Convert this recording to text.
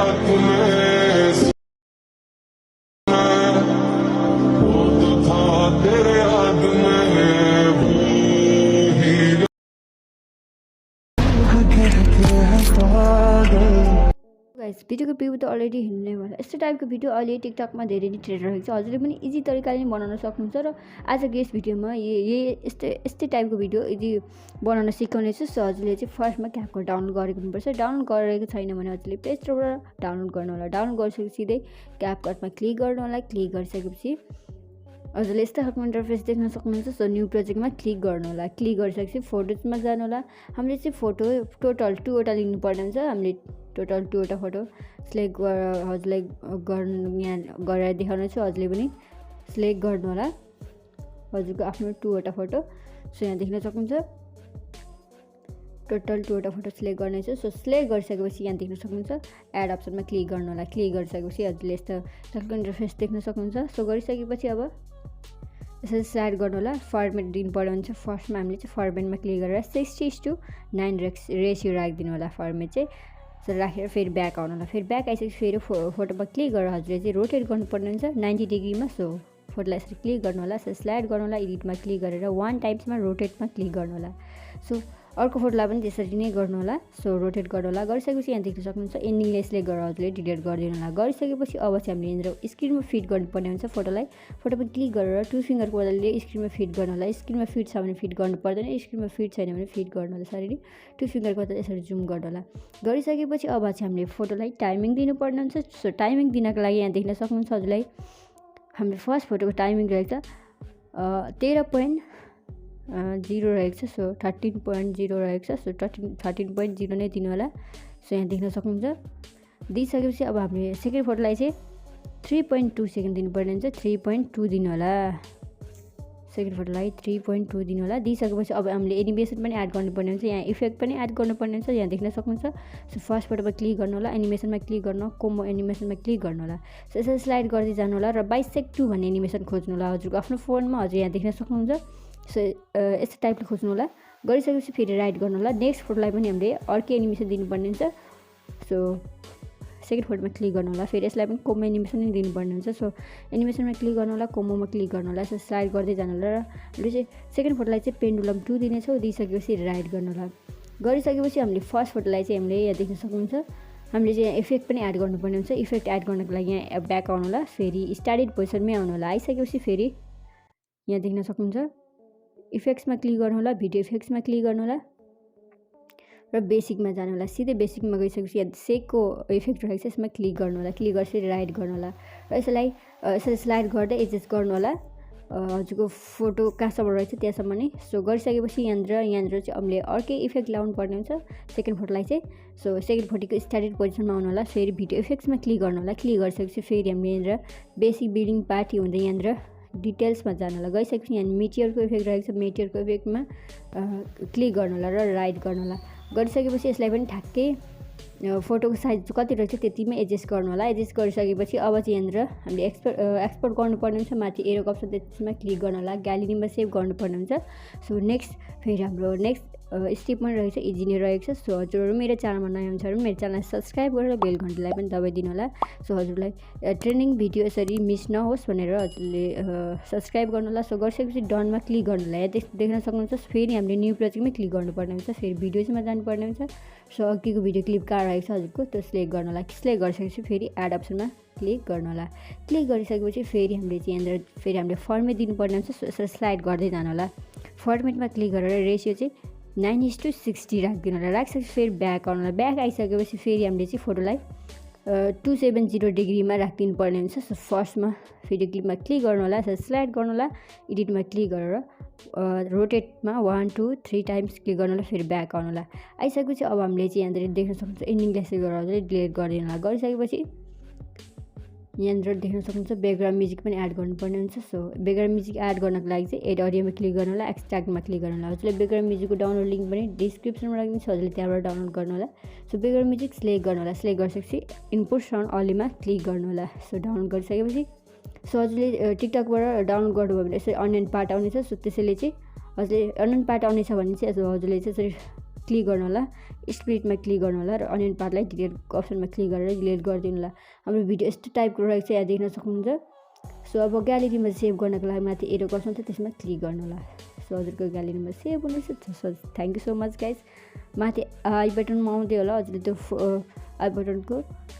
रात में वो तो था तेरे याद में वो हीरा गाइस भिडियोको भ्यू त अलरेडी हिँड्नै भयो। यस्तो टाइपको भिडियो अहिले टिकटकमा धेरै नै ट्रेन्ड रहेको छ। हजुरले पनि इजी तरिकाले बनाउन सक्नुहुन्छ र आजको यस भिडियोमा यस्तै टाइपको भिडियो यदि बनाउन सिकाउनेछु। सो हजुरले चाहिँ फर्स्टमा क्यापकट डाउनलोड गरेको हुनुपर्छ। डाउनलोड गरेको छैन भने हजुरले प्ले स्टोरबाट डाउनलोड गर्नु होला। डाउनलोड गरिसकेपछि सिधै क्यापकटमा क्लिक गर्नु होला। क्लिक गरिसकेपछि हजुरले यस्तो खालको इन्टरफेस देख्न सक्नुहुन्छ। सो न्यू प्रोजेक्टमा क्लिक गर्नु होला। क्लिक गरिसकेपछि फोटोजमा जानु होला। हामीले चाहिँ फोटो टोटल 2वटा लिनुपर्ने हुन्छ। हामीले टोटल 2वटा फोटो सिलेक्ट हजुरलाई गर्नु यहाँ गरेर देखाउनेछु। हजुरले पनि सिलेक्ट गर्नु होला हजुरको आफ्नो 2वटा फोटो। सो यहाँ देख्न सक्नुहुन्छ टोटल 2वटा फोटो सिलेक्ट गर्नेछु। सो सिलेक्ट गरिसकेपछि यहाँ देख्न सक्नुहुन्छ एड अप्सनमा क्लिक गर्नु होला। क्लिक गरिसकेपछि हजुरले यस्तो खालको इन्टरफेस देख्न सक्नुहुन्छ। सो गरिसकेपछि अब यसरी स्लाइड गर्नु होला। फर्मेट दिनुपर्ने हुन्छ। फर्स्टमा हामीले चाहिँ फर्मेटमा क्लिक गरेर 60:9 रेसियो राखिदिनु होला। फर्मेट चाहिँ सो राखेर फेरि ब्याक आउनु होला। फेरि ब्याक आइसकेपछि फेरि फोटोमा क्लिक गरेर हजुरले चाहिँ रोटेट गर्नुपर्ने हुन्छ 90 डिग्रीमा। सो फोटोलाई यसरी क्लिक गर्नु होला। सो स्लाइड गर्नु होला। एडिटमा क्लिक गरेर 1 टाइम्समा रोटेटमा क्लिक गर्नु होला। सो अर्को फोटोलाई पनि त्यसरी नै गर्नु होला। सो रोटेट गर्नु होला। गरिसकेपछि यहाँ देख्न सक्नुहुन्छ एन्डिङले सिलेक्ट गरेर हजुरले डिलिट गरिदिनु होला। गरिसकेपछि अब चाहिँ हामीले यहाँनिर स्क्रिनमा फिट गर्नुपर्ने हुन्छ फोटोलाई। फोटोमा क्लिक गरेर 2 फिङ्गरको बदलले स्क्रिनमा फिट गर्नु होला। स्क्रिनमा फिट छ भने फिट गर्नु पर्दैन। स्क्रिनमा फिट छैन भने फिट गर्नु होला। यसरी 2 फिङ्गरको बदलले यसरी जुम गर्नु होला। गरिसकेपछि अब चाहिँ हामीले फोटोलाई टाइमिङ दिनुपर्ने हुन्छ। सो टाइमिङ दिनको लागि यहाँ देख्न सक्नुहुन्छ हजुरलाई हाम्रो फर्स्ट फोटोको टाइमिङ रहेको छ 13.0 रहेको छ। सो 13.0 रहेको छ। सो 13.0 नै दिनु होला। सो यहाँ देख्न सक्नुहुन्छ। दिइसकेपछि अब हामीले सेकेन्ड फोटोलाई चाहिँ 3.2 सेकेन्ड दिनुपर्ने हुन्छ। 3.2 दिनु होला। सेकेन्ड फोटोलाई 3.2 दिनु होला। दिइसकेपछि अब हामीले एनिमेसन पनि एड गर्नुपर्ने हुन्छ। यहाँ इफेक्ट पनि एड गर्नुपर्ने हुन्छ। यहाँ देख्न सक्नुहुन्छ। सो फर्स्ट फोटोमा क्लिक गर्नु होला। एनिमेसनमा क्लिक गर्नु कोमो एनिमेसनमा क्लिक गर्नु होला। सो यसरी स्लाइड गर्दै जानु होला र 22:2 भन्ने एनिमेसन खोज्नु होला हजुरको आफ्नो फोनमा। हजुर यहाँ देख्न सक्नुहुन्छ। सो यस्तो टाइपले खोज्नु होला। गरिसकेपछि फेरि राइट गर्नु होला। नेक्स्ट फोटोलाई पनि हामीले अर्कै एनिमेसन दिनुपर्ने हुन्छ। सो सेकेन्ड फोटोमा क्लिक गर्नु होला। फेरि यसलाई पनि कोमो एनिमेसन नै दिनुपर्ने हुन्छ। सो एनिमेसनमा क्लिक गर्नु होला। कोमोमा क्लिक गर्नु होला। सो स्लाइड गर्दै जानु होला र हामीले चाहिँ सेकेन्ड फोटोलाई चाहिँ पेन्डुलम 2 दिनेछौँ। दिइसकेपछि राइट गर्नु होला। गरिसकेपछि हामीले फर्स्ट फोटोलाई चाहिँ हामीले यहाँ देख्न सक्नुहुन्छ हामीले चाहिँ यहाँ इफेक्ट पनि एड गर्नुपर्ने हुन्छ। इफेक्ट एड गर्नको लागि यहाँ ब्याक आउनु होला। फेरि स्टार्टेड पोजिसनमै आउनु होला। आइसकेपछि फेरि यहाँ देख्न सक्नुहुन्छ इफेक्ट्समा क्लिक गर्नु होला। भिडियो इफेक्ट्समा क्लिक गर्नु होला र बेसिकमा जानु होला। सिधै बेसिकमा गइसकेपछि यहाँ सेकको इफेक्ट रहेको छ यसमा क्लिक गर्नु होला। क्लिक गरेपछि राइट गर्नु होला र यसलाई यसरी स्लाइड गर्दै एडजस्ट गर्नु होला हजुरको फोटो कहाँसम्म रहेछ त्यहाँसम्म नै। सो गरिसकेपछि यहाँनिर चाहिँ हामीले अर्कै इफेक्ट ल्याउनु पर्ने हुन्छ सेकेन्ड फोटोलाई चाहिँ। सो सेकेन्ड फोटोको स्टार्टेड पोजिसनमा आउनु होला। फेरि भिडियो इफेक्ट्समा क्लिक गर्नु होला। क्लिक गरिसकेपछि फेरि हामीले यहाँनिर बेसिक बिल्डिङ पार्टी हुँदै यहाँनिर डिटेल्समा जानु होला। गइसकेपछि यहाँ मेटियरको इफेक्ट रहेको छ। मेटियरको इफेक्टमा क्लिक गर्नु होला र राइट गर्नु होला। गरिसकेपछि यसलाई पनि ठ्याक्कै फोटोको साइज कति रहेछ त्यतिमै एडजस्ट गर्नु होला। एडजस्ट गरिसकेपछि अब चाहिँ यहाँनिर हामीले एक्सपोर्ट गर्नुपर्ने हुन्छ। माथि एरोको अप्सन त्यसमा क्लिक गर्नु होला। ग्यालेरीमा सेभ गर्नुपर्ने हुन्छ। सो नेक्स्ट फेरि हाम्रो नेक्स्ट स्टेप पनि रहेछ इजी नै रहेको छ। सो हजुरहरू मेरो च्यानलमा नयाँ हुन्छ भने मेरो च्यानललाई सब्सक्राइब गरेर बेल घन्टीलाई पनि दबाइदिनु होला। सो हजुरलाई ट्रेनिङ भिडियो यसरी मिस नहोस् भनेर हजुरले सब्सक्राइब गर्नु होला। सो गरिसकेपछि डनमा क्लिक गर्नु होला। यहाँ देख्न सक्नुहुन्छ। फेरि हामीले न्यू प्रोजेक्टमै क्लिक गर्नुपर्ने हुन्छ। फेरि भिडियोजमा जानुपर्ने हुन्छ। सो अघिको भिडियो क्लिप कहाँ रहेको छ हजुरको त्यो सिलेक्ट गर्नु होला। सिलेक्ट गरिसकेपछि फेरि एड अप्सनमा क्लिक गर्नु होला। क्लिक गरिसकेपछि फेरि हामीले चाहिँ यहाँनिर फेरि हामीले फर्मेट दिनुपर्ने हुन्छ। सो यसरी स्लाइड गर्दै जानु होला। फर्मेटमा क्लिक गरेर रेसियो चाहिँ 9:60 राखिदिनु होला। राखिसकेपछि फेरि ब्याक आउनु होला। ब्याक आइसकेपछि फेरि हामीले चाहिँ फोटोलाई 270 डिग्रीमा राखिदिनु पर्ने हुन्छ। सो फर्स्टमा भिडियो क्लिपमा क्लिक गर्नु होला। स्लाइड गर्नु होला। एडिटमा क्लिक गरेर रोटेटमा 1 2 3 टाइम्स क्लिक गर्नु होला। फेरि ब्याक आउनु होला। आइसकेपछि अब हामीले चाहिँ यहाँनिर देख्न सक्नुहुन्छ एन्डिङ ग्लासेस गरेर डिलिट गरिदिनु होला। गरिसकेपछि यहाँनिर देख्न सक्नुहुन्छ ब्याकग्राउन्ड म्युजिक पनि एड गर्नुपर्ने हुन्छ। सो ब्याकग्राउन्ड म्युजिक एड गर्नको लागि चाहिँ एड अडियोमा क्लिक गर्नु होला। एक्सट्र्याक्टमा क्लिक गर्नु होला। हजुरले ब्याकग्राउन्ड म्युजिकको डाउनलोड लिङ्क पनि डिस्क्रिप्सनमा राखिदिन्छु। हजुरले त्यहाँबाट डाउनलोड गर्नु होला। सो ब्याकग्राउन्ड म्युजिक सिलेक्ट गर्नु होला। सिलेक्ट गरिसकेपछि इनपुट साउन्ड अलीमा क्लिक गर्नु होला। सो डाउनलोड गरिसकेपछि सो हजुरले टिकटकबाट डाउनलोड गर्नुभयो भने यसरी अनलाइन पार्ट आउनेछ। सो त्यसैले चाहिँ हजुरले अनलाइन पार्ट आउनेछ भने चाहिँ हजुरले चाहिँ यसरी क्लिक गर्नु होला, स्प्लिटमा क्लिक गर्नु होला र अनियन पार्टलाई डिलिट अप्सनमा क्लिक गरेर डिलिट गरिदिनु होला। हाम्रो भिडियो यस्तो टाइपको रहेको छ, यहाँ देख्न सक्नुहुन्छ। सो अब ग्यालेरीमा सेभ गर्नको लागि माथि एरो अप्सन छ, त्यसमा क्लिक गर्नु होला। सो हजुरको ग्यालेरीमा सेभ हुनेछ। So thank you so much guys. माथि आई बटनमा आउँदै होला, हजुरले त्यो आई बटनको